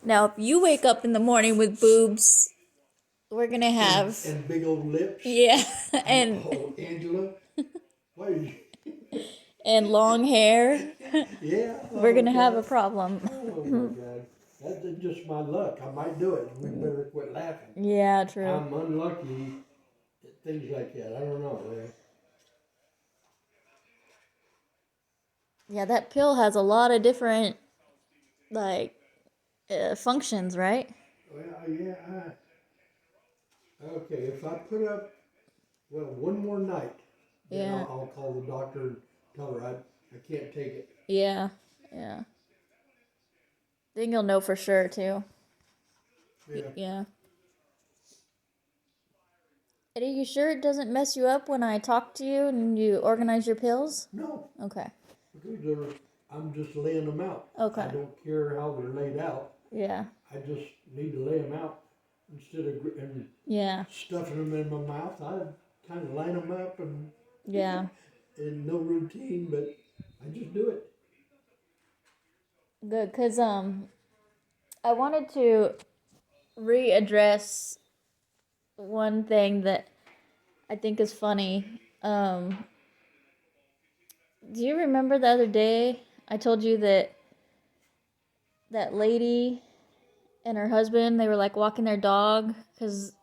Now, if you wake up in the morning with boobs, we're gonna have And big old lips. yeah, and Oh, Angela. Wait. and long hair. Yeah. We're Oh gonna have a God. problem. Oh my God. That's just my luck. I might do it. We better quit laughing. Yeah, true. I'm unlucky at things like that. I don't know. Yeah, that pill has a lot of different like functions, right? Well, yeah. Okay. If I put up, well, one more night, then Yeah, I'll call the doctor and tell her I can't take it. yeah, yeah. Then you'll know for sure too. Yeah. Yeah. Eddie, you sure it doesn't mess you up when I talk to you and you organize your pills? No, Okay. because I'm just laying them out. I Okay. don't care how they're laid out. Yeah. I just need to lay them out instead of Yeah. stuffing them in my mouth. I kind of line them up and Yeah. and no routine, but I just do it. Good, cause I wanted to readdress one thing that I think is funny. Do you remember the other day I told you that that lady and her husband, they were like walking their dog because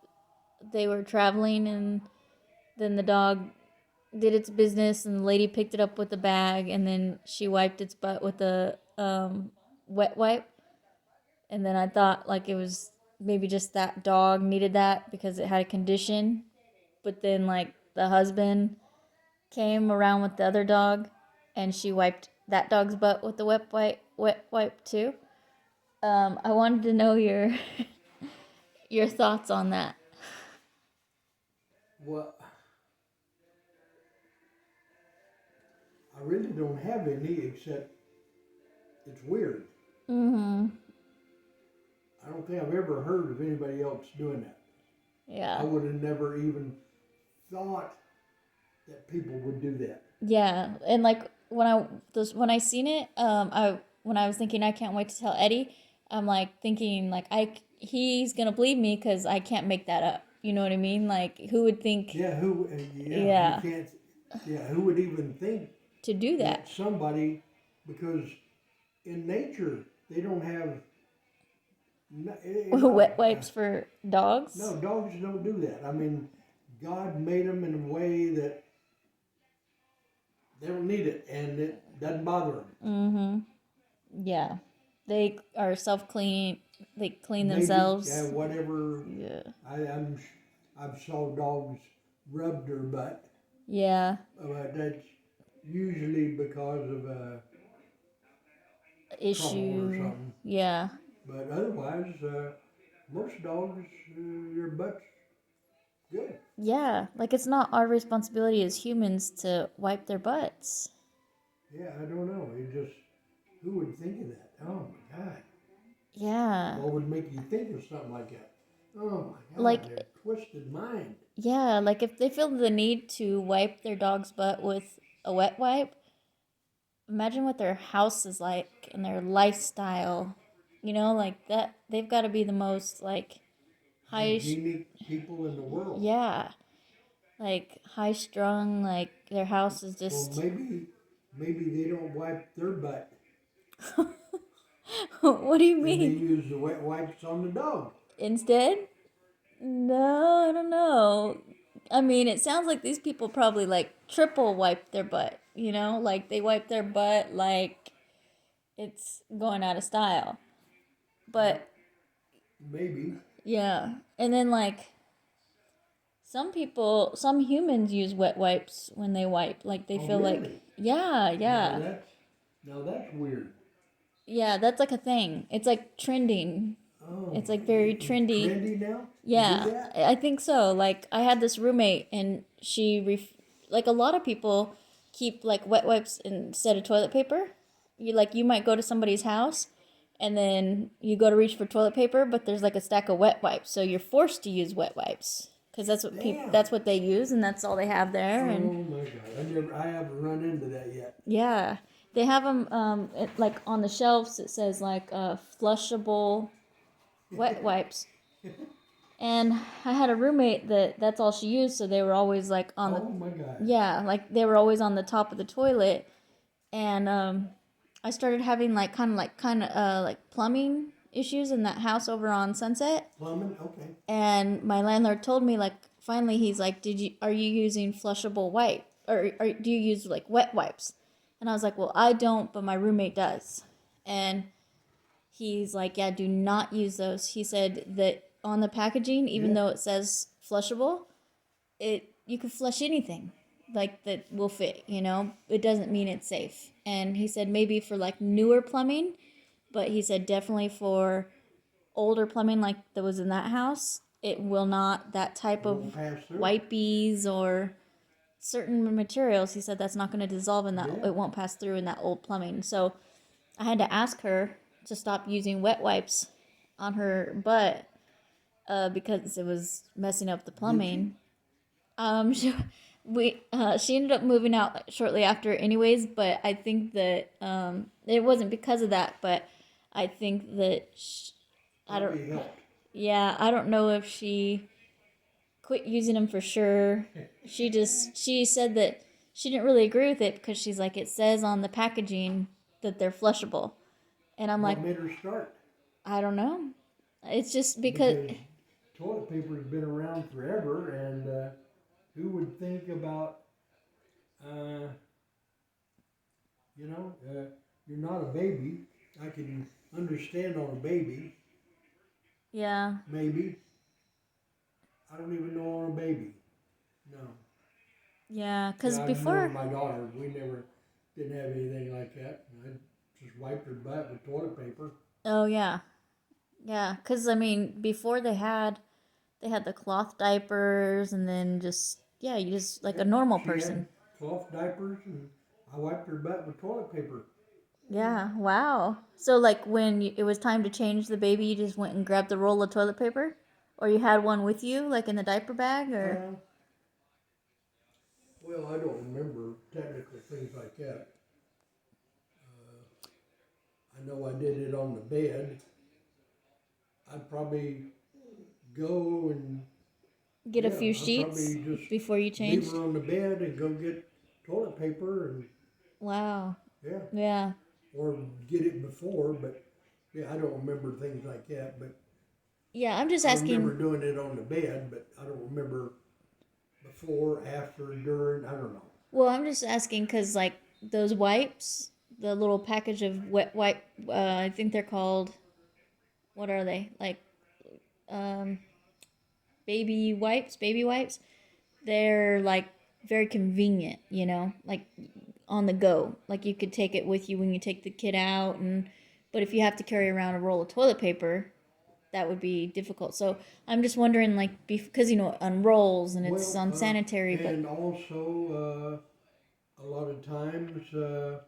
they were traveling, and then the dog did its business and the lady picked it up with a bag, and then she wiped its butt with a wet wipe. And then I thought like it was maybe just that dog needed that because it had a condition. But then like the husband came around with the other dog and she wiped that dog's butt with the wet wipe too. I wanted to know your your thoughts on that. Well, I really don't have any except it's weird. Mm-hmm. I don't think I've ever heard of anybody else doing that. I Yeah. would have never even thought that people would do that. Yeah. And like when I seen it, I when I was thinking I can't wait to tell Eddie, I'm like thinking like he's gonna believe me because I can't make that up. You know what I mean? Like who would think? Yeah, yeah, you Yeah, can't, yeah, who would even think to do that that. somebody, because in nature, they don't have, no, Wet wipes for dogs. no, dogs don't do that. I mean, God made them in a way that they don't need it and it doesn't bother them. Mm-hmm. Yeah, they are self cleaning. They clean Maybe, themselves. whatever, Yeah. I've saw dogs rub their butt, Yeah. but that's usually because of trouble or Issue. something. Yeah. But otherwise, most dogs, their butt's good. Yeah. Like it's not our responsibility as humans to wipe their butts. Yeah, I don't know. It just, who would think of that? Oh my God. Yeah. What would make you think of something like that? Oh my God, Like they're twisted mind. yeah, like if they feel the need to wipe their dog's butt with a wet wipe, imagine what their house is like and their lifestyle. You know, like that they've got to be the most like high Hygienic people in the world. yeah, like high strung, like their house is Well, just maybe they don't wipe their butt. what do you And they mean? use the wet wipes on the dog. Instead? No, I don't know. I mean, it sounds like these people probably like triple wipe their butt, you know? Like they wipe their butt like it's going out of style. Well, But maybe. yeah. And then like some humans use wet wipes when they wipe. Like they Oh, feel like really? yeah, Now yeah. that's now that's weird. Yeah, that's like a thing. It's like trending. Oh It's like my! very It's trendy. trendy now to do Yeah, that. I think so. Like I had this roommate and like a lot of people keep like wet wipes instead of toilet paper. You might go to somebody's house and then you go to reach for toilet paper, but there's like a stack of wet wipes. So you're forced to use wet wipes because Damn. that's what they use and that's all they have there. And Oh my God! I haven't run into that yet. yeah, they have them like on the shelves. It says like flushable. wet wipes. And I had a roommate that's all she used, so they were always like on the Oh my God. yeah, like they were always on the top of the toilet. And I started having like kind of like plumbing issues in that house over on Sunset. Plumbing, okay. And my landlord told me like finally he's like, are you using flushable wipe or do you use like wet wipes? And I was like, well, I don't, but my roommate does. And he's like, yeah, do not use those. He said that on the packaging, even Yeah. though it says flushable, it you can flush anything like that will fit, you know. It doesn't mean it's safe. And he said maybe for like newer plumbing, but he said definitely for older plumbing like that was in that house, it will not that type Won't of pass through. wipies or certain materials. He said that's not going to dissolve in that. Yeah. It won't pass through in that old plumbing. So I had to ask her to stop using wet wipes on her butt because it was messing up the plumbing. She, she ended up moving out shortly after, anyways. But I think that it wasn't because of that. But I think that I don't. Probably helped. Yeah, I don't know if she quit using them for sure. She said that she didn't really agree with it because she's like it says on the packaging that they're flushable, and I'm like What made her start? I don't know. It's just because toilet paper has been around forever, and who would think about, uh, you're not a baby. I can understand on a baby, yeah. maybe. I don't even know on a baby. No. Yeah, Yeah, because I remember before. my daughter. We never didn't have anything like that. I just wiped her butt with toilet paper. Oh yeah, yeah. Because I mean, before they had the cloth diapers, and then just yeah, you just like a Yeah, normal she person. had cloth diapers, and I wiped her butt with toilet paper. Yeah. Wow. So like when it was time to change the baby, you just went and grabbed the roll of toilet paper, or you had one with you, like in the diaper bag, or. Uh, well, I don't remember technical things like that. I know I did it on the bed. I'd probably go and Get a yeah, few I'd sheets probably just before you leave changed. her on the bed and go get toilet paper and Wow. yeah, Yeah. or get it before. But yeah, I don't remember things like that. But Yeah, I'm just I remember asking. doing it on the bed, but I don't remember before, after, during. I don't know. Well, I'm just asking because like those wipes, the little package of wet wipe, I think they're called. What are they like? Um, baby wipes. They're like very convenient, you know, like on the go. Like you could take it with you when you take the kid out, and but if you have to carry around a roll of toilet paper, that would be difficult. So I'm just wondering, like, because you know it unrolls and it's Well, unsanitary, but and also a lot of times the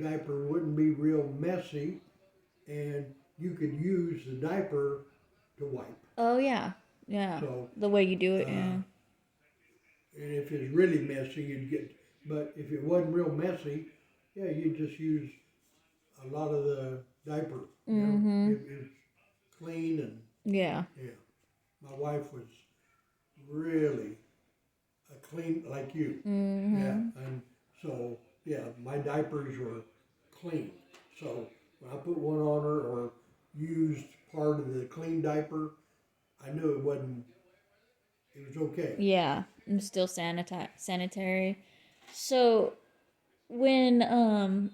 diaper wouldn't be real messy, and you could use the diaper to wipe. oh yeah, yeah, So, the way you do it, uh, yeah, and if it's really messy, you'd get. But if it wasn't real messy, yeah, you'd just use a lot of the diaper. You know, mm-hmm, it's clean and yeah, yeah. My wife was really a clean like you. Yeah, mm-hmm, and so yeah, my diapers were clean. So when I put one on her or used part of the clean diaper, I knew it wasn't. It was okay. yeah. I'm still sanitary. So when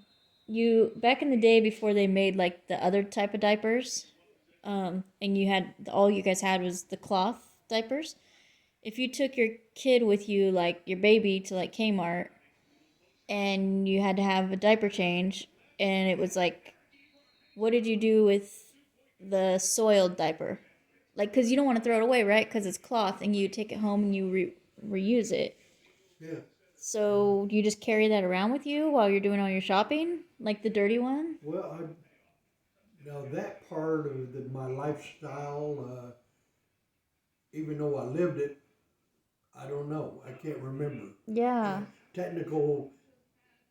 you back in the day before they made like the other type of diapers, and you had all you guys had was the cloth diapers. If you took your kid with you, like your baby, to like Kmart, and you had to have a diaper change, and it was like, what did you do with the soiled diaper? Like, cause you don't want to throw it away, right? Cause it's cloth, and you take it home and you reuse it. Yeah. So do you just carry that around with you while you're doing all your shopping, like the dirty one? Well, now that part of my lifestyle, even though I lived it, I don't know. I can't remember. Yeah. Technical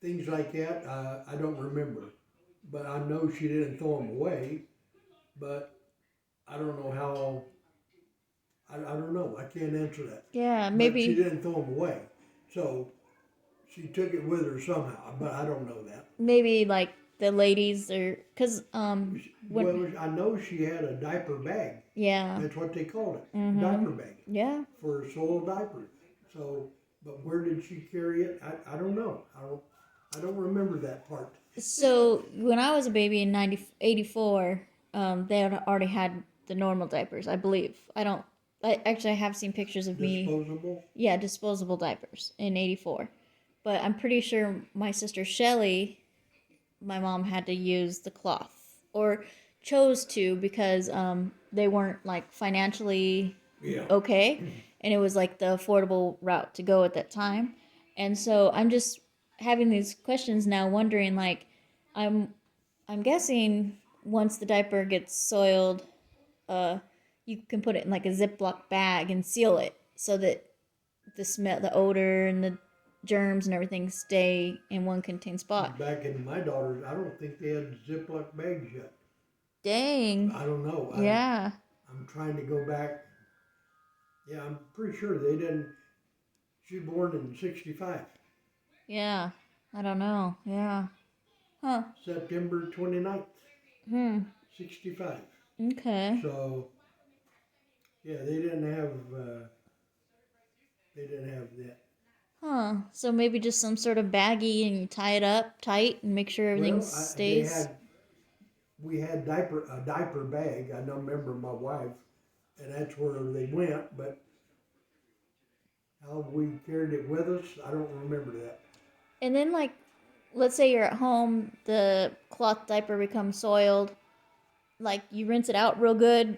things like that, I don't remember. But I know she didn't throw them away. But I don't know how. I don't know. I can't answer that. Yeah, But she maybe didn't throw them away, so she took it with her somehow. But I don't know that. maybe like the ladies or cuz when Well, I know she had a diaper bag. yeah. That's what they called it, a Mhm. diaper bag Yeah. for soiled diapers. So, but where did she carry it? I don't know. I don't remember that part. So when I was a baby in 1984, they had already had the normal diapers, I believe. I don't. I actually I have seen pictures of me. Disposable. Yeah, disposable diapers in '84, but I'm pretty sure my sister Shelly, my mom had to use the cloth or chose to because they weren't like financially Yeah. okay, and it was like the affordable route to go at that time. And so I'm just having these questions now, wondering like, I'm I'm guessing once the diaper gets soiled, uh, you can put it in like a Ziploc bag and seal it so that the smell, the odor, and the germs and everything stay in one contained spot. Back in my daughter's, I don't think they had Ziploc bags yet. Dang. I don't know. Yeah. I'm trying to go back. Yeah, I'm pretty sure they didn't. She was born in '65, Yeah. I don't know. Yeah. Huh. September 29th, Hmm. '65. Okay. So yeah, they didn't have that. Huh. So maybe just some sort of baggie and you tie it up tight and make sure everything Well, they stays. had we had a diaper bag. I don't remember my wife, and that's where they went. But how we carried it with us, I don't remember that. And then like let's say you're at home, the cloth diaper becomes soiled. Like you rinse it out real good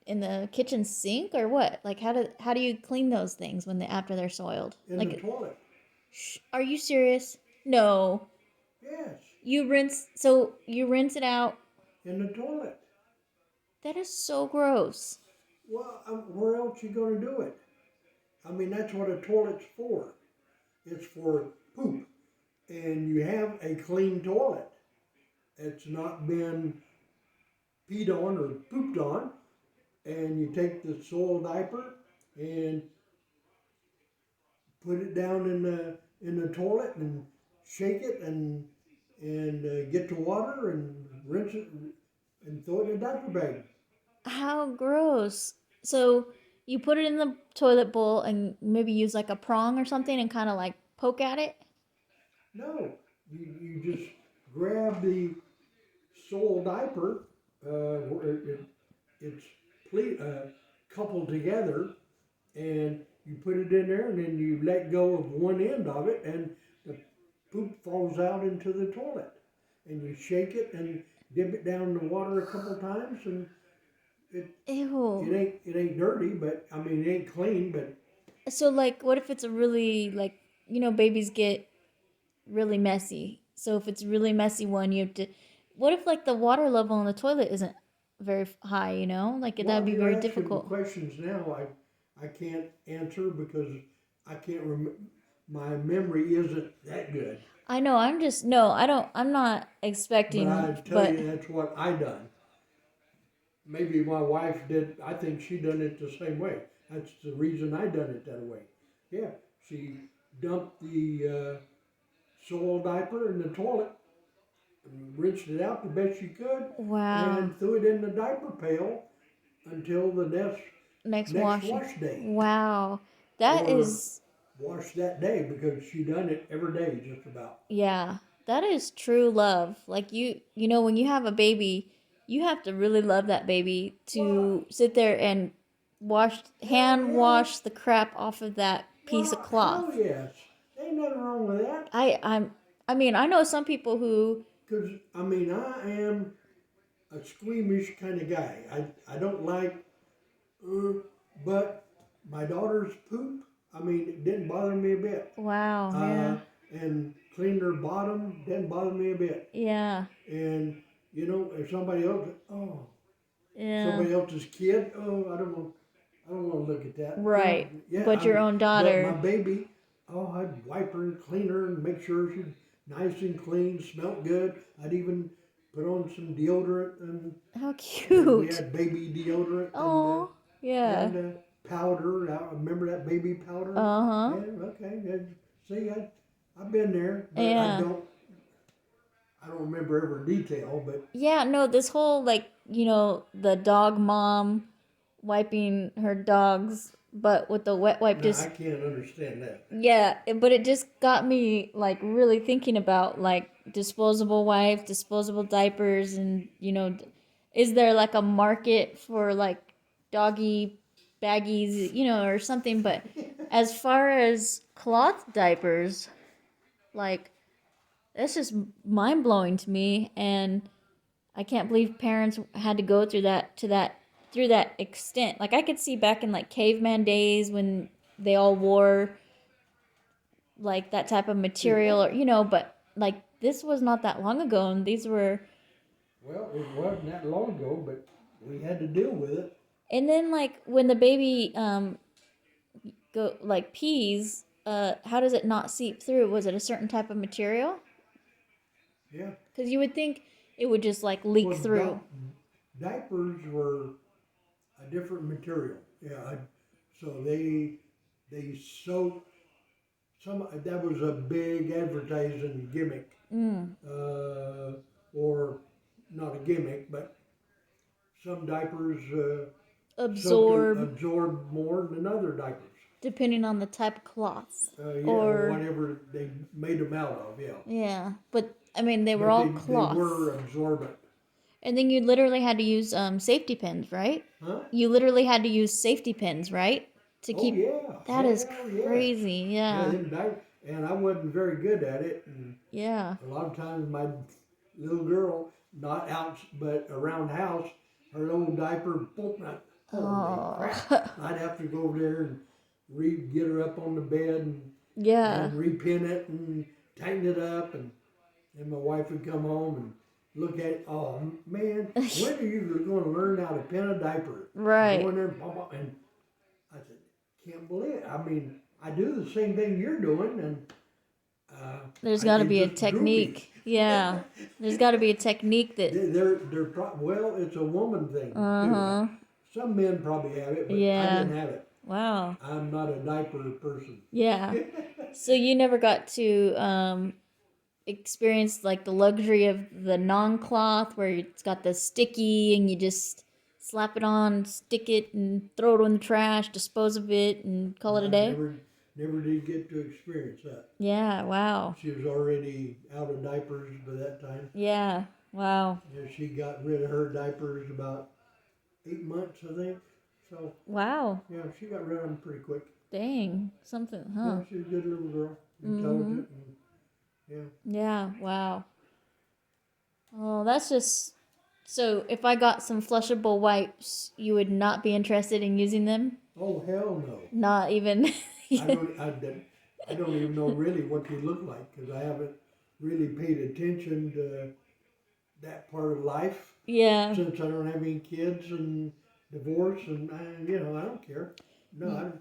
in the kitchen sink or what? Like how do you clean those things when they after they're soiled? In the Like toilet. are you serious? No. Yes, You rinse it out. in the toilet. That is so gross. Well, where else you gonna do it? I mean, that's what a toilet's for. It's for poop, and you have a clean toilet. It's not been peed on or pooped on, and you take the soiled diaper and put it down in the toilet and shake it and get the water and rinse it and throw it in a diaper bag. How gross. So you put it in the toilet bowl and maybe use like a prong or something and kind of like poke at it. No, you just grab the soiled diaper. It's coupled together, and you put it in there, and then you let go of one end of it, and the poop falls out into the toilet. And you shake it and dip it down in the water a couple times, and it Ew. it ain't dirty, but I mean it ain't clean, but So like what if it's a really like babies get really messy. So if it's a really messy one, you have to what if like the water level in the toilet isn't very high, Like that'd well, be you're very asking me difficult. questions now. I can't answer because I can't remember. My memory isn't that good. I know, I'm just no, I don't I'm not But I expecting tell but you, that's what I done. Maybe my wife did. I think she done it the same way. That's the reason I done it that way. Yeah, she dumped the soiled diaper in the toilet and rinsed it out the best she could, wow. and threw it in the diaper pail until the Next next washing. wash day, Wow. That or is wash that day because she done it every day just about. yeah. That is true love. Like when you have a baby, you have to really love that baby Well, to sit there and hell hand yes. wash the crap off of that piece of Well, hell cloth. yes. Ain't nothing wrong with that. I mean, I know some people who Because, I mean, I am a squeamish kind of guy. I don't like, uh, but my daughter's poop, I mean, it didn't bother me a bit. wow, yeah. And cleaned her bottom, didn't bother me a bit. Yeah. And, if Yeah. somebody else's kid, I don't want to look at that. Right. Yeah, But your own but my daughter. baby, I'd wipe her and clean her and make sure she's nice and clean, smelled good. I'd even put on some deodorant and How And we cute. had baby deodorant Oh, yeah. and powder. I remember that baby powder. Uh huh. Yeah, okay. See, I've been there, but Yeah. I don't remember every detail. But Yeah, no, this whole like, the dog mom wiping her dog's butt with the wet wipe no, I just can't understand that. yeah, but it just got me like really thinking about like disposable wipes, disposable diapers and is there like a market for like doggy baggies, or something, but as far as cloth diapers, like that's just mind blowing to me, and I can't believe parents had to go through that extent. Like I could see back in like caveman days when they all wore like that type of Yeah. material or but like this was not that long ago, and these were Well, it wasn't that long ago, but we had to deal with it. and then like when the baby go like pees, how does it not seep through? Was it a certain type of material? Yeah. Because you would think it would just like leak Well, through. diapers were a different material. Yeah. So they soaked some. That was a big advertising gimmick, Mm. or not a gimmick, but some diapers Absorb absorb more than other diapers. depending on the type of cloth Yeah, or or whatever they made them out of. Yeah, yeah, but I mean they were but all they cloth. were absorbent. And then you literally had to use safety pins, right? Huh? You literally had to use safety pins, right? To Oh keep. yeah, That is hell yeah. crazy. Yeah, Yeah. them diapers, and I wasn't very good at it, and Yeah. a lot of times my little girl, not out but around the house, her old diaper, boom, holy Oh. crap! I'd have to go over there and get her up on the bed Yeah. and repin it and tighten it up, and my wife would come home and look at it. Oh man, when are you going to learn how to pin a diaper? Go Right. in there and I said, can't believe it. I mean, I do the same thing you're doing, and There's got to it be a just drew me. technique. Yeah. There's got to be a technique that. Well, it's a woman thing Uh too. huh. Some men probably have it, but I Yeah. didn't have it. Wow. I'm not a diaper person. Yeah. So you never got to experience like the luxury of the non-cloth where it's got the sticky and you just slap it on, stick it and throw it in the trash, dispose of it and call it a I day? never did get to experience that. Yeah, wow. She was already out of diapers by that time. Yeah, wow. Yeah, she got rid of her diapers about 8 months, I think. So Wow. yeah, she got rid of them pretty quick. Dang. Something, Yeah, huh? she's a good little girl, Mm-hmm. intelligent, and yeah. Yeah, wow. Oh, that's just so if I got some flushable wipes, you would not be interested in using them? Oh hell no! Not even. I don't. I don't even know really what they look like because I haven't really paid attention to that part of life Yeah. since I don't have any kids and divorce and I don't care. No,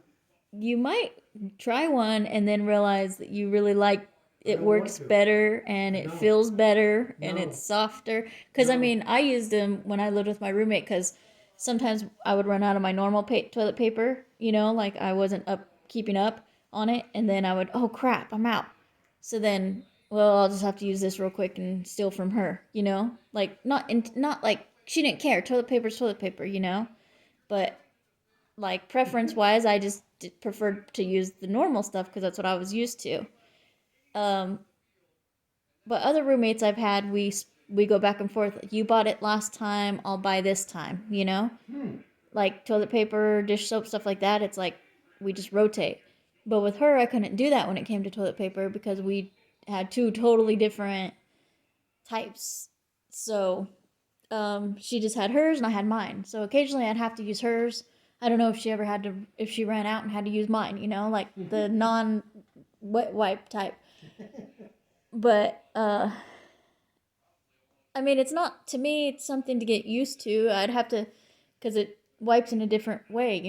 You might try one and then realize that you really like I it don't want works to. better and it No, feels better and no, it's softer. Because I no. mean, I used them when I lived with my roommate because sometimes I would run out of my normal toilet paper, like I wasn't keeping up on it, and then I would, oh crap, I'm out. So then, well, I'll just have to use this real quick and steal from her, like not like she didn't care. Toilet paper's toilet paper, but like preference wise, I just preferred to use the normal stuff because that's what I was used to. Um, but other roommates I've had, we go back and forth. Like, you bought it last time, I'll buy this time. Hmm. Like toilet paper, dish soap, stuff like that. It's like we just rotate. But with her, I couldn't do that when it came to toilet paper because we had two totally different types. So she just had hers and I had mine. So occasionally I'd have to use hers. I don't know if she ran out and had to use mine, like the non wet wipe type. But I mean, it's not, to me, it's something to get used to. I'd have to, because it wipes in a different way.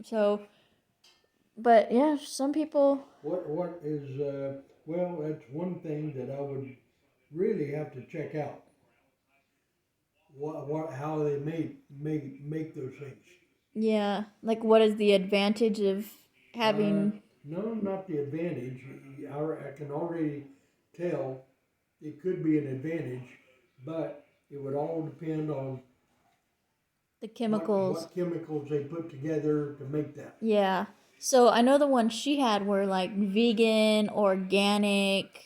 So, but yeah, some people, What is well? That's one thing that I would really have to check out. how they make those things. Yeah. Like, what is the advantage of Uh, having. no, not the advantage. I can already tell it could be an advantage, but it would all depend on The chemicals? what chemicals they put together to make that. Yeah. So I know the ones she had were like vegan, organic,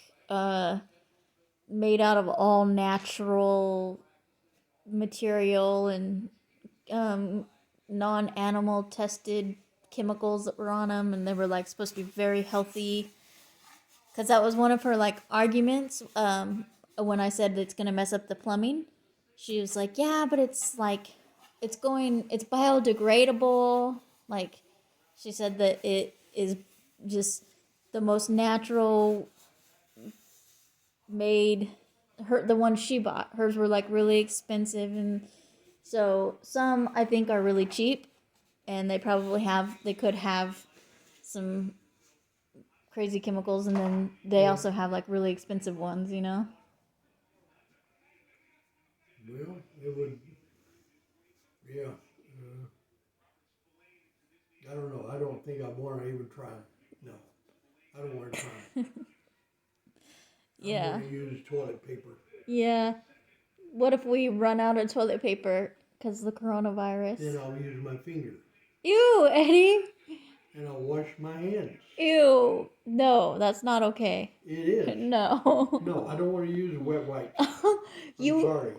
made out of all natural material and um, non-animal tested chemicals that were on them, and they were like supposed to be very healthy. Because that was one of her like arguments. When I said it's gonna mess up the plumbing, she was like, "Yeah, but it's like, it's biodegradable." Like, she said that it is just the most natural made. The ones she bought, hers were like really expensive, and so some I think are really cheap, and they could have some crazy chemicals, and then they Yeah. also have like really expensive ones, you know? Well, it would. Yeah. I don't know. I don't think I want to even try 'em. No, I don't want to try 'em. I'm Yeah. going to use toilet paper. Yeah. What if we run out of toilet paper because of the coronavirus? Then I'll use my finger. Ew, Eddie. And I'll wash my hands. Ew. No, that's not okay. It is. No. No, I don't want to use wet wipes. I'm You. sorry.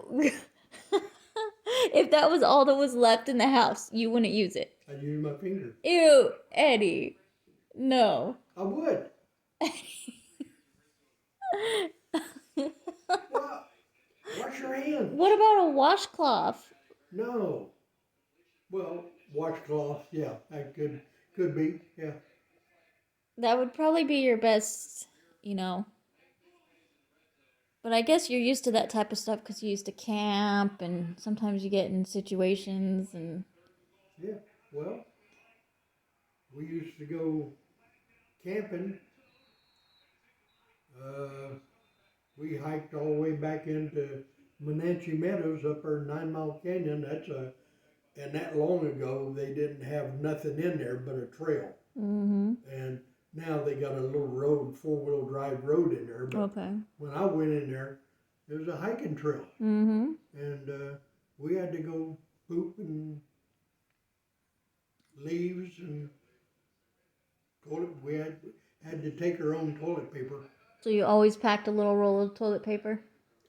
If that was all that was left in the house, you wouldn't use it. I'd use my finger. Ew, Eddie. No. I would. Well, wash your hands. What about a washcloth? No. Well, washcloth. Yeah, that could be. Yeah. That would probably be your best, you know. But I guess you're used to that type of stuff because you used to camp, and sometimes you get in situations and. Yeah. Well, we used to go camping. Uh, we hiked all the way back into Menanche Meadows up there in 9 Mile Canyon. And that long ago they didn't have nothing in there but a trail. Mm-hmm. And now they got a little road, 4-wheel drive road in there. But Okay. when I went in there, there was a hiking trail. Mm-hmm. And we had to go poop and leaves and toilet. We had to take our own toilet paper. So you always packed a little roll of toilet paper?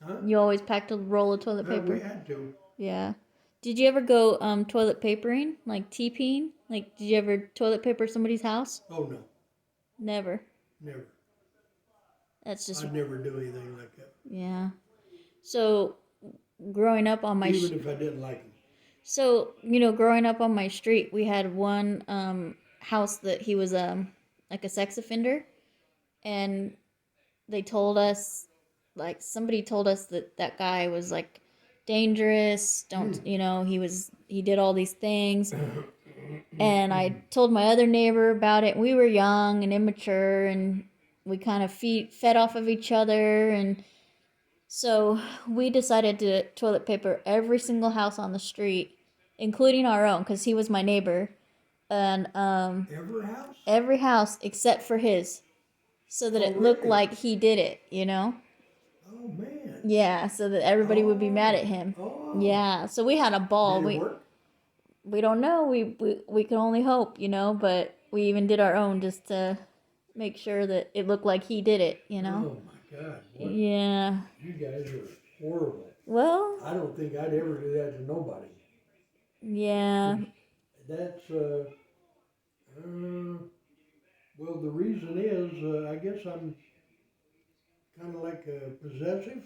Huh? You always packed a roll of toilet paper? We had to. Yeah. Did you ever go toilet papering? Like TPing? Like, did you ever toilet paper somebody's house? Oh no. Never. Never. That's just. I'd never do anything like that. Yeah. So, growing up on my. Even if I didn't like them. So, growing up on my street, we had one house that he was like a sex offender, and they told us, like, somebody told us that that guy was like dangerous. Don't he did all these things, and I told my other neighbor about it. We were young and immature, and we kind of fed off of each other, and so we decided to toilet paper every single house on the street, including our own, because he was my neighbor, and Every house? every house except for his, so that Oh, it looked really? like he did it, Oh man. Yeah, so that everybody would be mad at him. Oh. Yeah, so we had a ball. Did it work? We don't know. We can only hope, but we even did our own just to make sure that it looked like he did it, Oh my God. What? Yeah. You guys are horrible. Well. I don't think I'd ever do that to nobody. Yeah. That's well, the reason is I guess I'm kind of like possessive.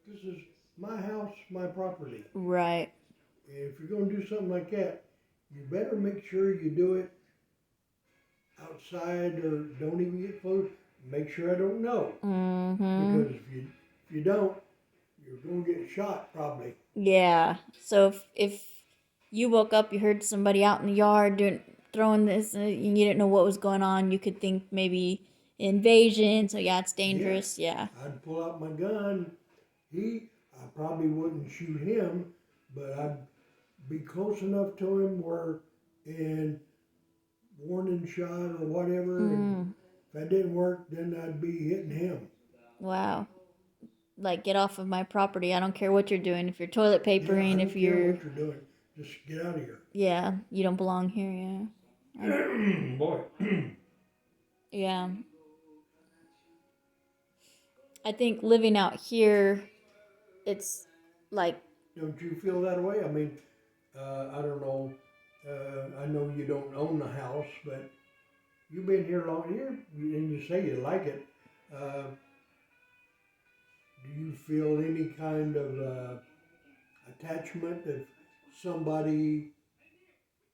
This is my house, my property. Right. And if you're going to do something like that, you better make sure you do it outside or don't even get close. Make sure I don't know. Mm-hmm. Because if you don't, you're going to get shot probably. Yeah. So if you woke up, you heard somebody out in the yard throwing this, and you didn't know what was going on, you could think maybe invasion. So yeah, it's dangerous. Yeah. I'd pull out my gun. I probably wouldn't shoot him, but I'd be close enough to him where in warning shot or whatever, and Mm, if that didn't work, then I'd be hitting him. wow. Like, get off of my property. I don't care what you're doing. If you're toilet Yeah, I papering, if don't care you're, what you're doing. Just get out of here. yeah, you don't belong here, yeah. I, Boy, yeah. I think living out here, it's like, don't you feel that way? I mean, I don't know. I know you don't own the house, but you've been here long here, and you say you like it. Uh, do you feel any kind of attachment if somebody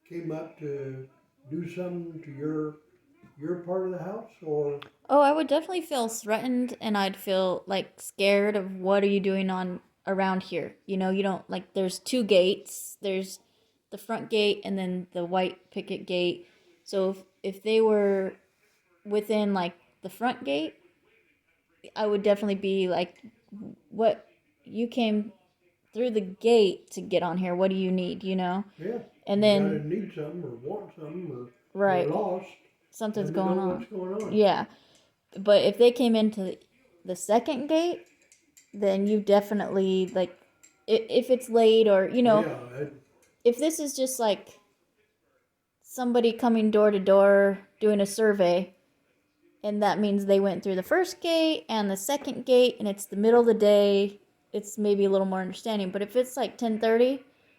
came up to do something to your part of the house, or oh, I would definitely feel threatened and I'd feel like scared of what are you doing on around here? You know, you don't like there's two gates. There's the front gate and then the white picket gate. So if they were within like the front gate, I would definitely be like what you came through the gate to get on here. What do you need, you know? yeah, And you gotta then need something or want something or you're right, lost, something's let me going know on. what's going on. Yeah. But if they came into the second gate, then you definitely like if it's late or you know Yeah, if this is just like somebody coming door to door doing a survey and that means they went through the first gate and the second gate and it's the middle of the day, it's maybe a little more understanding. But if it's like 10:30